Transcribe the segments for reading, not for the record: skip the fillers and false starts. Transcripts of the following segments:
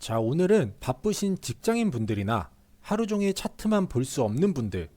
자, 오늘은 바쁘신 직장인 분들이나 하루 종일 차트만 볼 수 없는 분들,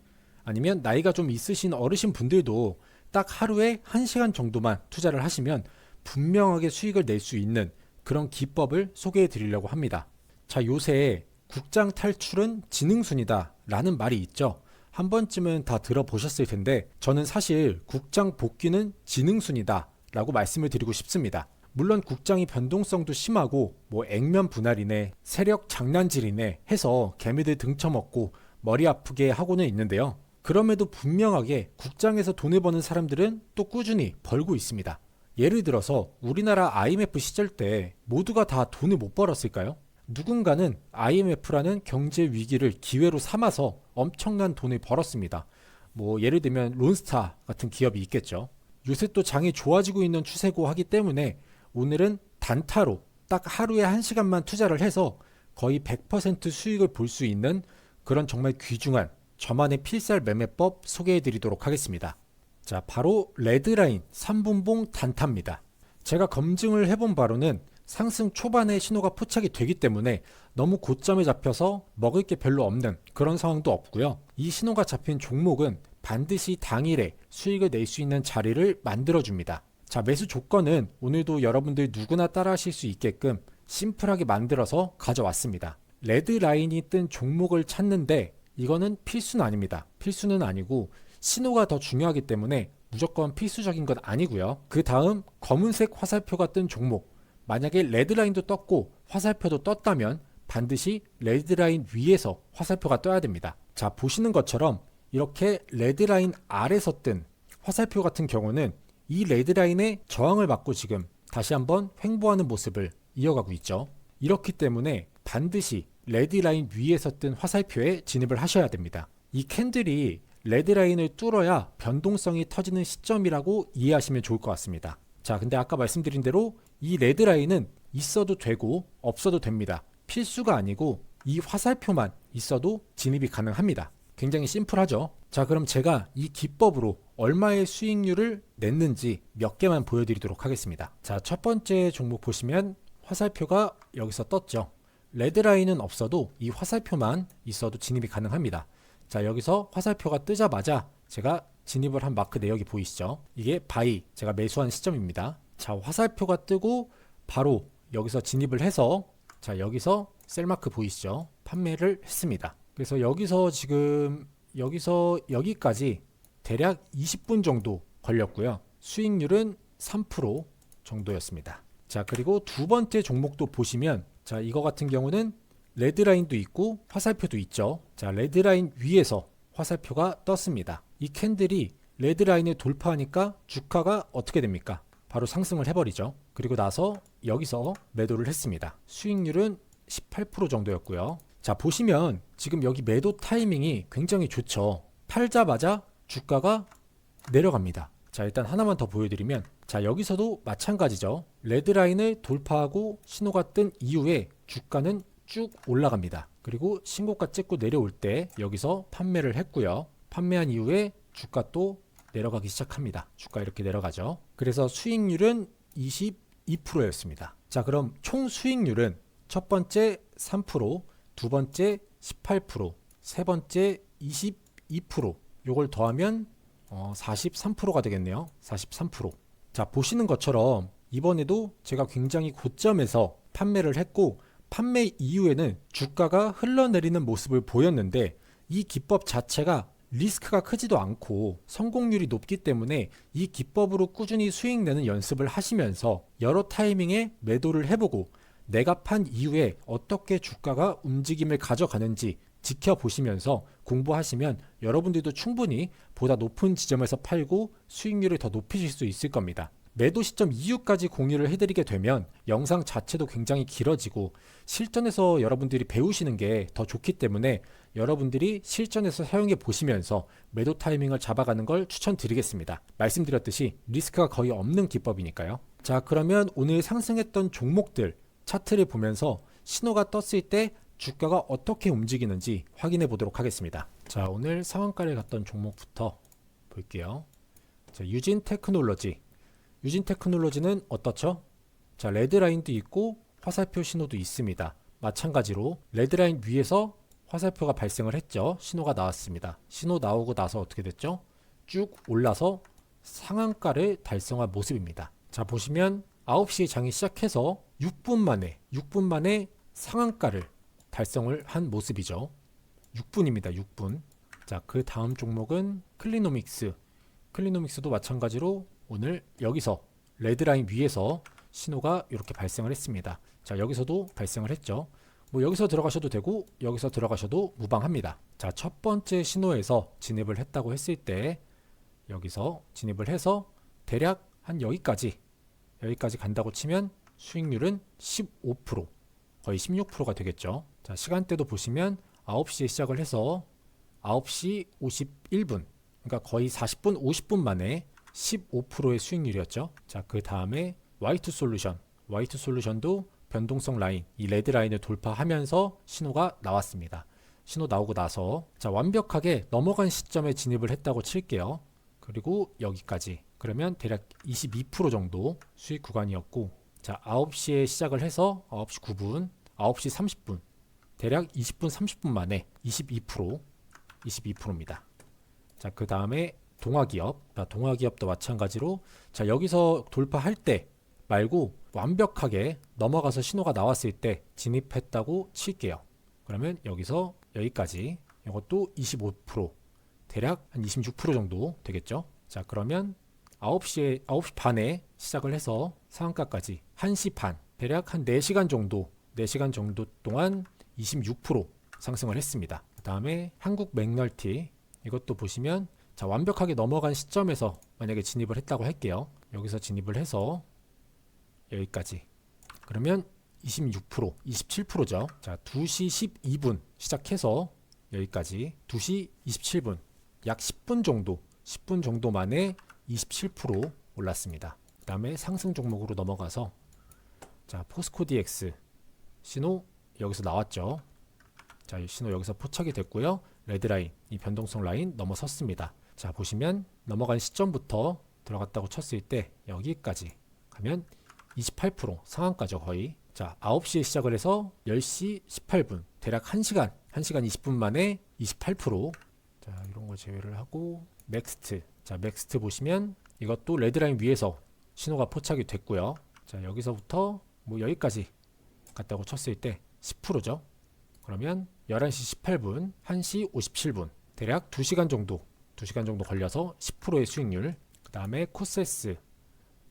아니면 나이가 좀 있으신 어르신 분들도 딱 하루에 1시간 정도만 투자를 하시면 분명하게 수익을 낼 수 있는 그런 기법을 소개해 드리려고 합니다. 자, 요새 국장 탈출은 지능순이다 라는 말이 있죠. 한 번쯤은 다 들어보셨을 텐데, 저는 사실 국장 복귀는 지능순이다 라고 말씀을 드리고 싶습니다. 물론 국장이 변동성도 심하고 액면 분할이네, 세력 장난질이네 해서 개미들 등쳐먹고 머리 아프게 하고는 있는데요. 그럼에도 분명하게 국장에서 돈을 버는 사람들은 또 꾸준히 벌고 있습니다. 예를 들어서 우리나라 IMF 시절 때 모두가 다 돈을 못 벌었을까요? 누군가는 IMF라는 경제 위기를 기회로 삼아서 엄청난 돈을 벌었습니다. 예를 들면 론스타 같은 기업이 있겠죠. 요새 또 장이 좋아지고 있는 추세고 하기 때문에 오늘은 단타로 딱 하루에 1시간만 투자를 해서 거의 100% 수익을 볼 수 있는 그런 정말 귀중한 저만의 필살 매매법 소개해 드리도록 하겠습니다. 자, 바로 레드라인 3분봉 단타입니다. 제가 검증을 해본 바로는 상승 초반에 신호가 포착이 되기 때문에 너무 고점에 잡혀서 먹을 게 별로 없는 그런 상황도 없고요. 이 신호가 잡힌 종목은 반드시 당일에 수익을 낼 수 있는 자리를 만들어줍니다. 자, 매수 조건은 오늘도 여러분들 누구나 따라 하실 수 있게끔 심플하게 만들어서 가져왔습니다. 레드라인이 뜬 종목을 찾는데 이거는 필수는 아닙니다. 필수는 아니고 신호가 더 중요하기 때문에 무조건 필수적인 건 아니고요. 그 다음 검은색 화살표가 뜬 종목, 만약에 레드라인도 떴고 화살표도 떴다면 반드시 레드라인 위에서 화살표가 떠야 됩니다. 자, 보시는 것처럼 이렇게 레드라인 아래서 뜬 화살표 같은 경우는 이 레드라인의 저항을 받고 지금 다시 한번 횡보하는 모습을 이어가고 있죠. 이렇기 때문에 반드시 레드라인 위에서 뜬 화살표에 진입을 하셔야 됩니다. 이 캔들이 레드라인을 뚫어야 변동성이 터지는 시점이라고 이해하시면 좋을 것 같습니다. 자, 근데 아까 말씀드린 대로 이 레드라인은 있어도 되고 없어도 됩니다. 필수가 아니고 이 화살표만 있어도 진입이 가능합니다. 굉장히 심플하죠. 자, 그럼 제가 이 기법으로 얼마의 수익률을 냈는지 몇 개만 보여드리도록 하겠습니다. 자, 첫 번째 종목 보시면 화살표가 여기서 떴죠. 레드라인은 없어도 이 화살표만 있어도 진입이 가능합니다. 자, 여기서 화살표가 뜨자마자 제가 진입을 한 마크 내역이 보이시죠? 이게 바이, 제가 매수한 시점입니다. 자, 화살표가 뜨고 바로 여기서 진입을 해서, 자, 여기서 셀마크 보이시죠? 판매를 했습니다. 그래서 여기서 지금 여기서 여기까지 대략 20분 정도 걸렸고요. 수익률은 3% 정도였습니다. 자, 그리고 두 번째 종목도 보시면, 자, 이거 같은 경우는 레드라인도 있고 화살표도 있죠. 자, 레드라인 위에서 화살표가 떴습니다. 이 캔들이 레드라인을 돌파하니까 주가가 어떻게 됩니까? 바로 상승을 해버리죠. 그리고 나서 여기서 매도를 했습니다. 수익률은 18% 정도였고요. 자, 보시면 지금 여기 매도 타이밍이 굉장히 좋죠. 팔자마자 주가가 내려갑니다. 자, 일단 하나만 더 보여드리면, 자, 여기서도 마찬가지죠. 레드라인을 돌파하고 신호가 뜬 이후에 주가는 쭉 올라갑니다. 그리고 신고가 찍고 내려올 때 여기서 판매를 했고요. 판매한 이후에 주가 또 내려가기 시작합니다. 주가 이렇게 내려가죠. 그래서 수익률은 22%였습니다. 자, 그럼 총 수익률은 첫 번째 3%, 두 번째 18%, 세 번째 22%, 요걸 더하면 43%가 되겠네요. 43%. 자, 보시는 것처럼 이번에도 제가 굉장히 고점에서 판매를 했고, 판매 이후에는 주가가 흘러내리는 모습을 보였는데, 이 기법 자체가 리스크가 크지도 않고 성공률이 높기 때문에 이 기법으로 꾸준히 수익 내는 연습을 하시면서 여러 타이밍에 매도를 해보고 내가 판 이후에 어떻게 주가가 움직임을 가져가는지 지켜보시면서 공부하시면 여러분들도 충분히 보다 높은 지점에서 팔고 수익률을 더 높이실 수 있을 겁니다. 매도 시점 이유까지 공유를 해드리게 되면 영상 자체도 굉장히 길어지고 실전에서 여러분들이 배우시는 게 더 좋기 때문에 여러분들이 실전에서 사용해 보시면서 매도 타이밍을 잡아가는 걸 추천드리겠습니다. 말씀드렸듯이 리스크가 거의 없는 기법이니까요. 자, 그러면 오늘 상승했던 종목들 차트를 보면서 신호가 떴을 때 주가가 어떻게 움직이는지 확인해 보도록 하겠습니다. 자, 오늘 상한가를 갔던 종목부터 볼게요. 자, 유진테크놀로지. 유진테크놀로지는 어떻죠? 자, 레드라인도 있고 화살표 신호도 있습니다. 마찬가지로 레드라인 위에서 화살표가 발생을 했죠. 신호가 나왔습니다. 신호 나오고 나서 어떻게 됐죠? 쭉 올라서 상한가를 달성한 모습입니다. 자, 보시면 9시에 장이 시작해서 6분 만에 상한가를 달성을 한 모습이죠. 6분입니다. 6분. 자, 그 다음 종목은 클리노믹스. 클리노믹스도 마찬가지로 오늘 여기서 레드라인 위에서 신호가 이렇게 발생을 했습니다. 자, 여기서도 발생을 했죠. 뭐 여기서 들어가셔도 되고 여기서 들어가셔도 무방합니다. 자, 첫 번째 신호에서 진입을 했다고 했을 때 여기서 진입을 해서 대략 한 여기까지 간다고 치면 수익률은 15%, 거의 16%가 되겠죠. 자, 시간대도 보시면 9시에 시작을 해서 9시 51분, 그러니까 거의 40분, 50분 만에 15%의 수익률이었죠. 자, 그 다음에 Y2솔루션도 변동성 라인, 이 레드 라인을 돌파하면서 신호가 나왔습니다. 신호 나오고 나서 자, 완벽하게 넘어간 시점에 진입을 했다고 칠게요. 그리고 여기까지. 그러면 대략 22% 정도 수익 구간이었고, 자, 9시에 시작을 해서 9시 9분, 9시 30분, 대략 20분, 30분 만에 22%입니다. 자, 그 다음에 동화기업도 마찬가지로 자, 여기서 돌파할 때 말고 완벽하게 넘어가서 신호가 나왔을 때 진입했다고 칠게요. 그러면 여기서 여기까지, 이것도 25%, 대략 한 26% 정도 되겠죠. 자, 그러면 9시 반에 시작을 해서 상한가까지 1시 반, 대략 한 4시간 정도 동안 26% 상승을 했습니다. 그 다음에 한국 맥널티, 이것도 보시면 자, 완벽하게 넘어간 시점에서 만약에 진입을 했다고 할게요. 여기서 진입을 해서 여기까지. 그러면 26%, 27%죠. 자, 2시 12분 시작해서 여기까지 2시 27분, 약 10분 정도 만에 27% 올랐습니다. 그 다음에 상승 종목으로 넘어가서 자, 포스코 DX 신호 여기서 나왔죠. 자, 이 신호 여기서 포착이 됐고요. 레드라인, 이 변동성 라인 넘어섰습니다. 자, 보시면 넘어간 시점부터 들어갔다고 쳤을 때 여기까지 가면 28% 상한가죠, 거의. 자, 9시에 시작을 해서 10시 18분, 대략 1시간 20분 만에 28%. 자, 이런 거 제외를 하고 넥스트. 자, 넥스트 보시면 이것도 레드라인 위에서 신호가 포착이 됐고요. 자, 여기서부터 뭐 여기까지 갔다고 쳤을 때 10%죠. 그러면 11시 18분, 1시 57분, 대략 2시간 정도 걸려서 10%의 수익률. 그 다음에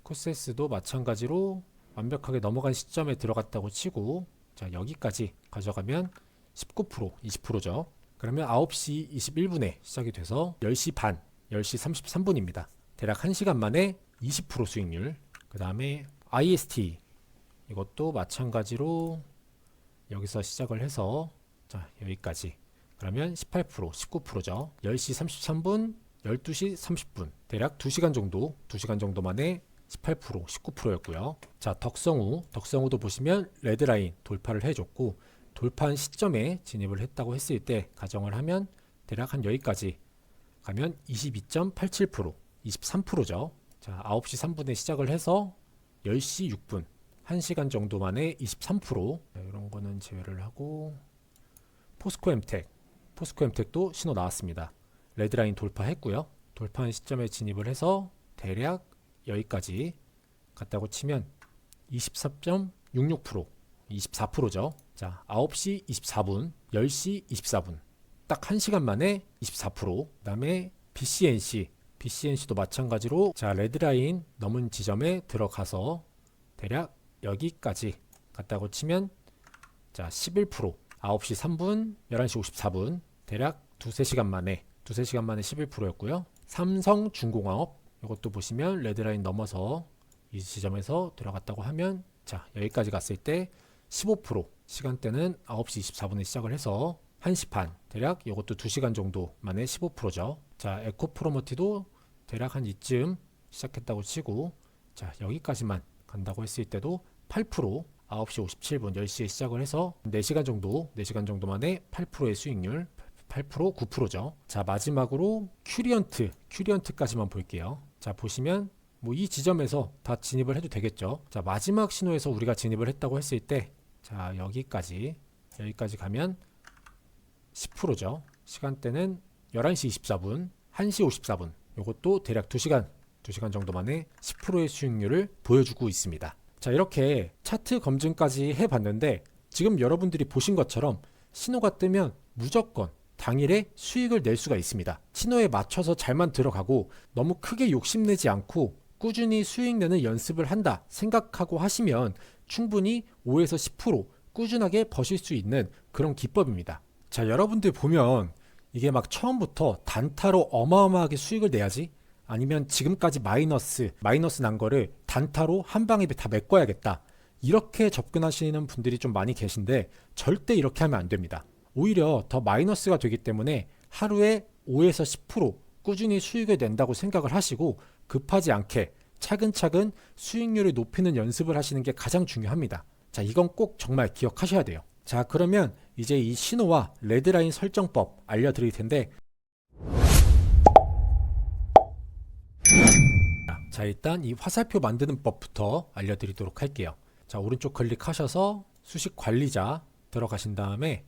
코세스도 마찬가지로 완벽하게 넘어간 시점에 들어갔다고 치고, 자, 여기까지 가져가면 19%, 20%죠. 그러면 9시 21분에 시작이 돼서 10시 반, 10시 33분입니다. 대략 1시간 만에 20% 수익률. 그 다음에 IST, 이것도 마찬가지로 여기서 시작을 해서 자, 여기까지. 그러면 18%, 19%죠. 10시 33분, 12시 30분. 대략 2시간 정도 만에 18%, 19%였고요. 자, 덕성우도 보시면 레드라인 돌파를 해줬고, 돌파한 시점에 진입을 했다고 했을 때 가정을 하면 대략 한 여기까지 가면 22.87%, 23%죠. 자, 9시 3분에 시작을 해서 10시 6분, 1시간 정도 만에 23%. 자, 이런 거는 제외를 하고 포스코엠텍도 신호 나왔습니다. 레드라인 돌파했고요. 돌파한 시점에 진입을 해서 대략 여기까지 갔다고 치면 24.66%, 24%죠. 자, 9시 24분, 10시 24분. 딱 1시간 만에 24%. 그 다음에 BCNC도 마찬가지로 자, 레드라인 넘은 지점에 들어가서 대략 여기까지 갔다고 치면 자, 11%. 9시 3분, 11시 54분. 대략 2-3시간 만에 11%였고요. 삼성중공업, 이것도 보시면 레드라인 넘어서 이 지점에서 들어갔다고 하면 자, 여기까지 갔을 때 15%. 시간대는 9시 24분에 시작을 해서 1시 반, 대략 이것도 2시간 정도 만에 15%죠. 자, 에코프로머티도 대략 한 이쯤 시작했다고 치고 자, 여기까지만 간다고 했을 때도 8%, 9시 57분, 10시에 시작을 해서 4시간 정도 만에 8%의 수익률, 8%, 9%죠. 자, 마지막으로 큐리언트까지만 볼게요. 자, 보시면 뭐 이 지점에서 다 진입을 해도 되겠죠. 자, 마지막 신호에서 우리가 진입을 했다고 했을 때 자, 여기까지 여기까지 가면 10%죠. 시간대는 11시 24분, 1시 54분. 이것도 대략 2시간 정도 만에 10%의 수익률을 보여주고 있습니다. 자, 이렇게 차트 검증까지 해봤는데 지금 여러분들이 보신 것처럼 신호가 뜨면 무조건 당일에 수익을 낼 수가 있습니다. 신호에 맞춰서 잘만 들어가고 너무 크게 욕심내지 않고 꾸준히 수익 내는 연습을 한다 생각하고 하시면 충분히 5에서 10% 꾸준하게 버실 수 있는 그런 기법입니다. 자, 여러분들 보면 이게 막 처음부터 단타로 어마어마하게 수익을 내야지, 아니면 지금까지 마이너스 난 거를 단타로 한 방에 다 메꿔야겠다, 이렇게 접근하시는 분들이 좀 많이 계신데 절대 이렇게 하면 안 됩니다. 오히려 더 마이너스가 되기 때문에 하루에 5에서 10% 꾸준히 수익을 낸다고 생각을 하시고 급하지 않게 차근차근 수익률을 높이는 연습을 하시는 게 가장 중요합니다. 자, 이건 꼭 정말 기억하셔야 돼요. 자, 그러면 이제 이 신호와 레드라인 설정법 알려드릴 텐데, 자, 일단 이 화살표 만드는 법부터 알려드리도록 할게요. 자, 오른쪽 클릭하셔서 수식 관리자 들어가신 다음에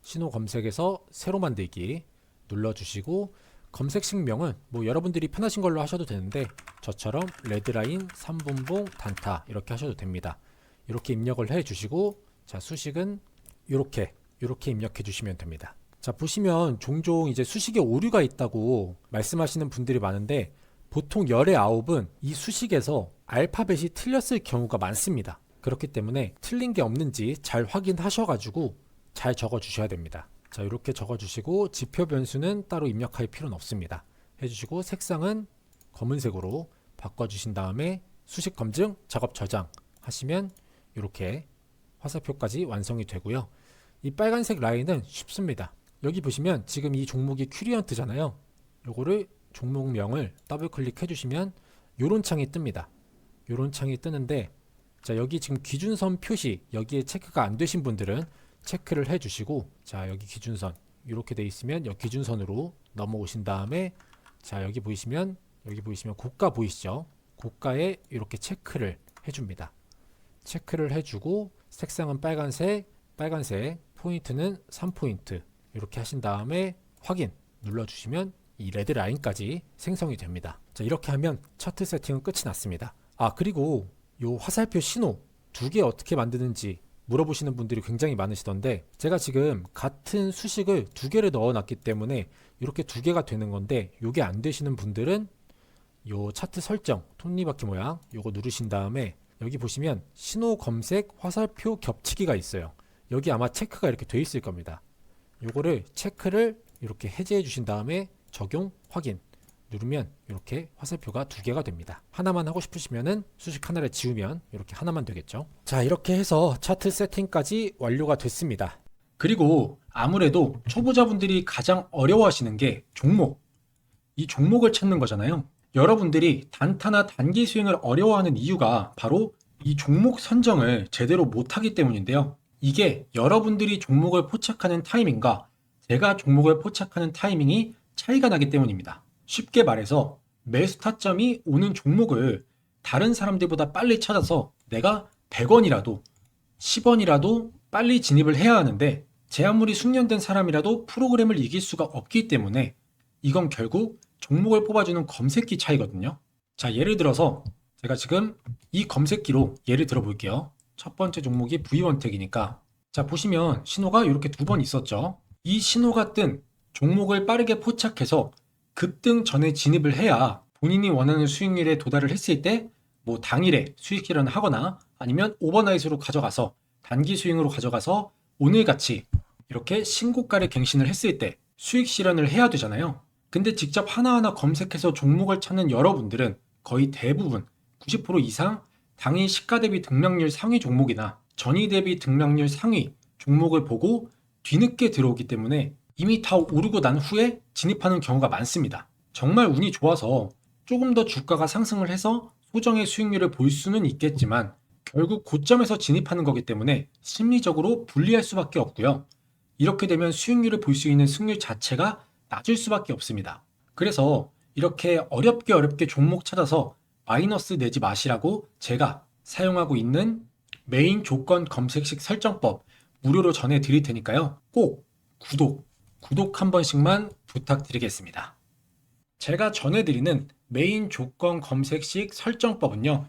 신호 검색에서 새로 만들기 눌러주시고, 검색식 명은 뭐 여러분들이 편하신 걸로 하셔도 되는데 저처럼 레드라인 3분봉 단타 이렇게 하셔도 됩니다. 이렇게 입력을 해주시고, 자, 수식은 이렇게 입력해 주시면 됩니다. 자, 보시면 종종 이제 수식에 오류가 있다고 말씀하시는 분들이 많은데 보통 열의 9은 이 수식에서 알파벳이 틀렸을 경우가 많습니다. 그렇기 때문에 틀린 게 없는지 잘 확인하셔가지고 잘 적어주셔야 됩니다. 자, 이렇게 적어주시고 지표 변수는 따로 입력할 필요는 없습니다. 해주시고 색상은 검은색으로 바꿔주신 다음에 수식 검증, 작업 저장 하시면 이렇게 화살표까지 완성이 되고요. 이 빨간색 라인은 쉽습니다. 여기 보시면 지금 이 종목이 큐리언트잖아요. 요거를 종목명을 더블 클릭해 주시면 요런 창이 뜹니다. 요런 창이 뜨는데, 자, 여기 지금 기준선 표시 여기에 체크가 안 되신 분들은 체크를 해 주시고, 자, 여기 기준선 이렇게 돼 있으면 여기 기준선으로 넘어오신 다음에, 자, 여기 보이시면 고가 보이시죠? 고가에 이렇게 체크를 해 줍니다. 체크를 해 주고 색상은 빨간색, 포인트는 3포인트 이렇게 하신 다음에 확인 눌러 주시면 이 레드 라인까지 생성이 됩니다. 자, 이렇게 하면 차트 세팅은 끝이 났습니다. 아, 그리고 요 화살표 신호 2개 어떻게 만드는지 물어보시는 분들이 굉장히 많으시던데, 제가 지금 같은 수식을 2개를 넣어 놨기 때문에 이렇게 2개가 되는 건데, 요게 안 되시는 분들은 요 차트 설정 톱니바퀴 모양 요거 누르신 다음에 여기 보시면 신호 검색 화살표 겹치기가 있어요. 여기 아마 체크가 이렇게 돼 있을 겁니다. 요거를 체크를 이렇게 해제해 주신 다음에 적용 확인 누르면 이렇게 화살표가 2개가 됩니다. 하나만 하고 싶으시면은 수식 하나를 지우면 이렇게 하나만 되겠죠. 자, 이렇게 해서 차트 세팅까지 완료가 됐습니다. 그리고 아무래도 초보자분들이 가장 어려워하시는 게 이 종목을 찾는 거잖아요. 여러분들이 단타나 단기 수익을 어려워하는 이유가 바로 이 종목 선정을 제대로 못하기 때문인데요. 이게 여러분들이 종목을 포착하는 타이밍과 제가 종목을 포착하는 타이밍이 차이가 나기 때문입니다. 쉽게 말해서 매수 타점이 오는 종목을 다른 사람들보다 빨리 찾아서 내가 100원이라도 10원이라도 빨리 진입을 해야 하는데, 제 아무리 숙련된 사람이라도 프로그램을 이길 수가 없기 때문에 이건 결국 종목을 뽑아주는 검색기 차이거든요. 자, 예를 들어서 제가 지금 이 검색기로 예를 들어 볼게요. 첫 번째 종목이 V1텍이니까, 자, 보시면 신호가 이렇게 2번 있었죠. 이 신호가 뜬 종목을 빠르게 포착해서 급등 전에 진입을 해야 본인이 원하는 수익률에 도달을 했을 때 뭐 당일에 수익 실현을 하거나 아니면 오버나잇으로 가져가서 단기 수익으로 가져가서 오늘같이 이렇게 신고가를 갱신을 했을 때 수익 실현을 해야 되잖아요. 근데 직접 하나하나 검색해서 종목을 찾는 여러분들은 거의 대부분 90% 이상 당일 시가 대비 등락률 상위 종목이나 전이 대비 등락률 상위 종목을 보고 뒤늦게 들어오기 때문에 이미 다 오르고 난 후에 진입하는 경우가 많습니다. 정말 운이 좋아서 조금 더 주가가 상승을 해서 소정의 수익률을 볼 수는 있겠지만 결국 고점에서 진입하는 거기 때문에 심리적으로 불리할 수밖에 없고요. 이렇게 되면 수익률을 볼 수 있는 승률 자체가 낮을 수밖에 없습니다. 그래서 이렇게 어렵게 종목 찾아서 마이너스 내지 마시라고 제가 사용하고 있는 메인 조건 검색식 설정법 무료로 전해드릴 테니까요. 꼭 구독 한 번씩만 부탁드리겠습니다. 제가 전해드리는 메인 조건 검색식 설정법은요,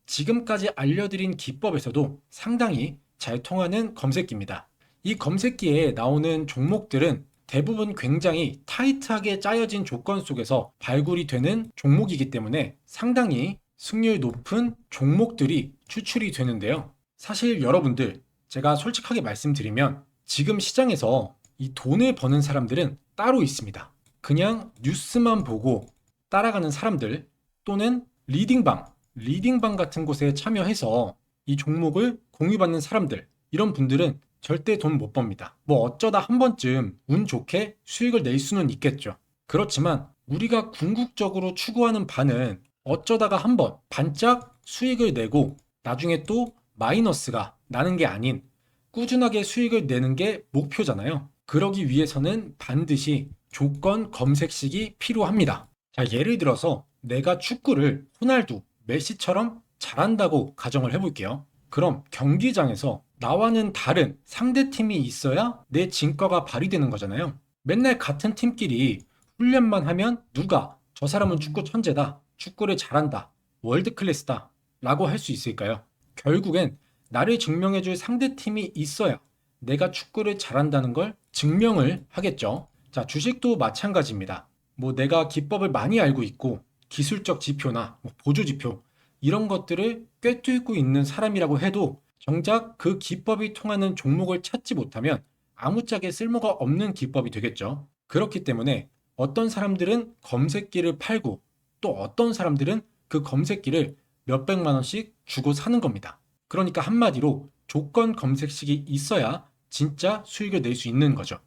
지금까지 알려드린 기법에서도 상당히 잘 통하는 검색기입니다. 이 검색기에 나오는 종목들은 대부분 굉장히 타이트하게 짜여진 조건 속에서 발굴이 되는 종목이기 때문에 상당히 승률 높은 종목들이 추출이 되는데요. 사실 여러분들, 제가 솔직하게 말씀드리면 지금 시장에서 이 돈을 버는 사람들은 따로 있습니다. 그냥 뉴스만 보고 따라가는 사람들, 또는 리딩방 같은 곳에 참여해서 이 종목을 공유받는 사람들, 이런 분들은 절대 돈 못 법니다. 뭐 어쩌다 한 번쯤 운 좋게 수익을 낼 수는 있겠죠. 그렇지만 우리가 궁극적으로 추구하는 바는 어쩌다가 한 번 반짝 수익을 내고 나중에 또 마이너스가 나는 게 아닌 꾸준하게 수익을 내는 게 목표잖아요. 그러기 위해서는 반드시 조건 검색식이 필요합니다. 자, 예를 들어서 내가 축구를 호날두, 메시처럼 잘한다고 가정을 해볼게요. 그럼 경기장에서 나와는 다른 상대팀이 있어야 내 진가가 발휘되는 거잖아요. 맨날 같은 팀끼리 훈련만 하면 누가 저 사람은 축구 천재다, 축구를 잘한다, 월드 클래스다 라고 할 수 있을까요? 결국엔 나를 증명해줄 상대팀이 있어야 내가 축구를 잘한다는 걸 증명을 하겠죠. 자, 주식도 마찬가지입니다. 뭐 내가 기법을 많이 알고 있고 기술적 지표나 보조 지표 이런 것들을 꿰뚫고 있는 사람이라고 해도 정작 그 기법이 통하는 종목을 찾지 못하면 아무짝에 쓸모가 없는 기법이 되겠죠. 그렇기 때문에 어떤 사람들은 검색기를 팔고 또 어떤 사람들은 그 검색기를 몇백만 원씩 주고 사는 겁니다. 그러니까 한마디로 조건 검색식이 있어야 진짜 수익을 낼 수 있는 거죠.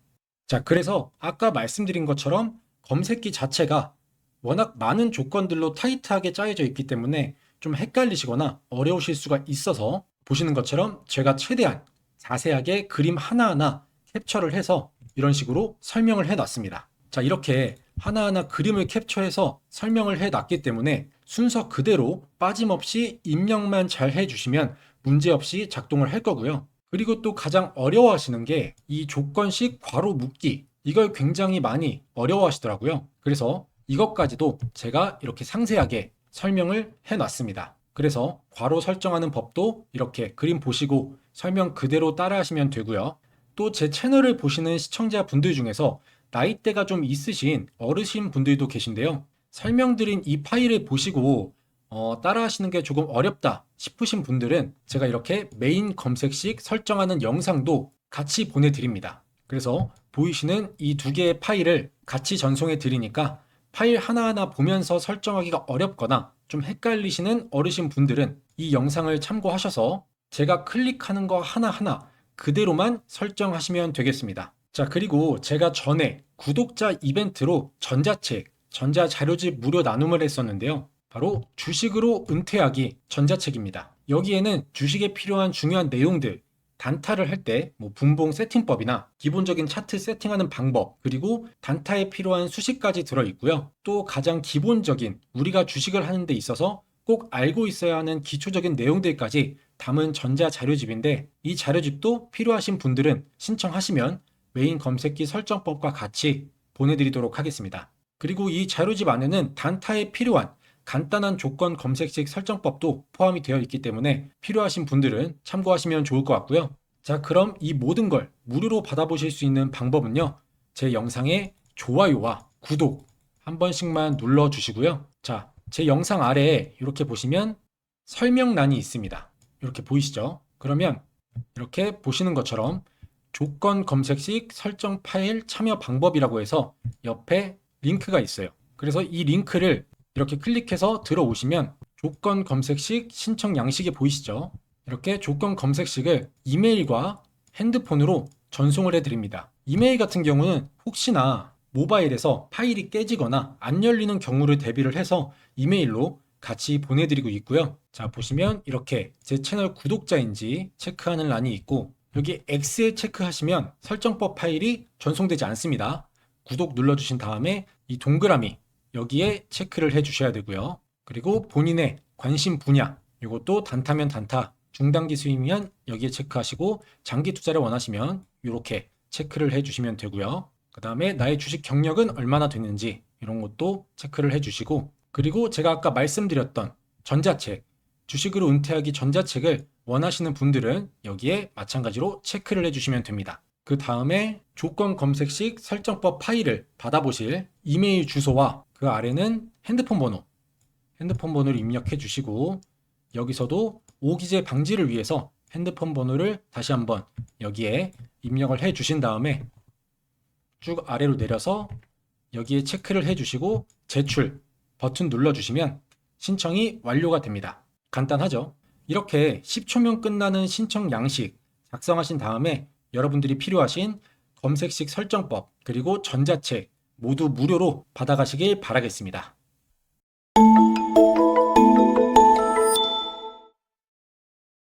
자, 그래서 아까 말씀드린 것처럼 검색기 자체가 워낙 많은 조건들로 타이트하게 짜여져 있기 때문에 좀 헷갈리시거나 어려우실 수가 있어서 보시는 것처럼 제가 최대한 자세하게 그림 하나하나 캡처를 해서 이런 식으로 설명을 해놨습니다. 자, 이렇게 하나하나 그림을 캡처해서 설명을 해놨기 때문에 순서 그대로 빠짐없이 입력만 잘 해주시면 문제없이 작동을 할 거고요. 그리고 또 가장 어려워하시는 게 이 조건식 괄호 묶기, 이걸 굉장히 많이 어려워하시더라고요. 그래서 이것까지도 제가 이렇게 상세하게 설명을 해놨습니다. 그래서 괄호 설정하는 법도 이렇게 그림 보시고 설명 그대로 따라하시면 되고요. 또 제 채널을 보시는 시청자분들 중에서 나이대가 좀 있으신 어르신 분들도 계신데요. 설명드린 이 파일을 보시고 따라하시는 게 조금 어렵다 싶으신 분들은 제가 이렇게 메인 검색식 설정하는 영상도 같이 보내드립니다. 그래서 보이시는 이 두 개의 파일을 같이 전송해 드리니까 파일 하나하나 보면서 설정하기가 어렵거나 좀 헷갈리시는 어르신 분들은 이 영상을 참고하셔서 제가 클릭하는 거 하나하나 그대로만 설정하시면 되겠습니다. 자, 그리고 제가 전에 구독자 이벤트로 전자책, 전자자료집 무료 나눔을 했었는데요. 바로 주식으로 은퇴하기 전자책입니다. 여기에는 주식에 필요한 중요한 내용들, 단타를 할 때 분봉 세팅법이나 기본적인 차트 세팅하는 방법, 그리고 단타에 필요한 수식까지 들어있고요. 또 가장 기본적인 우리가 주식을 하는 데 있어서 꼭 알고 있어야 하는 기초적인 내용들까지 담은 전자자료집인데, 이 자료집도 필요하신 분들은 신청하시면 메인 검색기 설정법과 같이 보내드리도록 하겠습니다. 그리고 이 자료집 안에는 단타에 필요한 간단한 조건 검색식 설정법도 포함이 되어 있기 때문에 필요하신 분들은 참고하시면 좋을 것 같고요. 자, 그럼 이 모든 걸 무료로 받아보실 수 있는 방법은요, 제 영상에 좋아요와 구독 한 번씩만 눌러주시고요. 자, 제 영상 아래에 이렇게 보시면 설명란이 있습니다. 이렇게 보이시죠? 그러면 이렇게 보시는 것처럼 조건 검색식 설정 파일 참여 방법이라고 해서 옆에 링크가 있어요. 그래서 이 링크를 이렇게 클릭해서 들어오시면 조건 검색식 신청 양식이 보이시죠? 이렇게 조건 검색식을 이메일과 핸드폰으로 전송을 해드립니다. 이메일 같은 경우는 혹시나 모바일에서 파일이 깨지거나 안 열리는 경우를 대비를 해서 이메일로 같이 보내드리고 있고요. 자, 보시면 이렇게 제 채널 구독자인지 체크하는 란이 있고, 여기 X에 체크하시면 설정법 파일이 전송되지 않습니다. 구독 눌러주신 다음에 이 동그라미 여기에 체크를 해 주셔야 되고요. 그리고 본인의 관심 분야, 이것도 단타면 단타, 중단기 수익이면 여기에 체크하시고 장기 투자를 원하시면 이렇게 체크를 해주시면 되고요. 그 다음에 나의 주식 경력은 얼마나 됐는지 이런 것도 체크를 해주시고, 그리고 제가 아까 말씀드렸던 전자책, 주식으로 은퇴하기 전자책을 원하시는 분들은 여기에 마찬가지로 체크를 해주시면 됩니다. 그 다음에 조건 검색식 설정법 파일을 받아보실 이메일 주소와 그 아래는 핸드폰 번호를 입력해 주시고, 여기서도 오기재 방지를 위해서 핸드폰 번호를 다시 한번 여기에 입력을 해 주신 다음에 쭉 아래로 내려서 여기에 체크를 해 주시고 제출 버튼 눌러 주시면 신청이 완료가 됩니다. 간단하죠? 이렇게 10초면 끝나는 신청 양식 작성하신 다음에 여러분들이 필요하신 검색식 설정법 그리고 전자책 모두 무료로 받아가시길 바라겠습니다.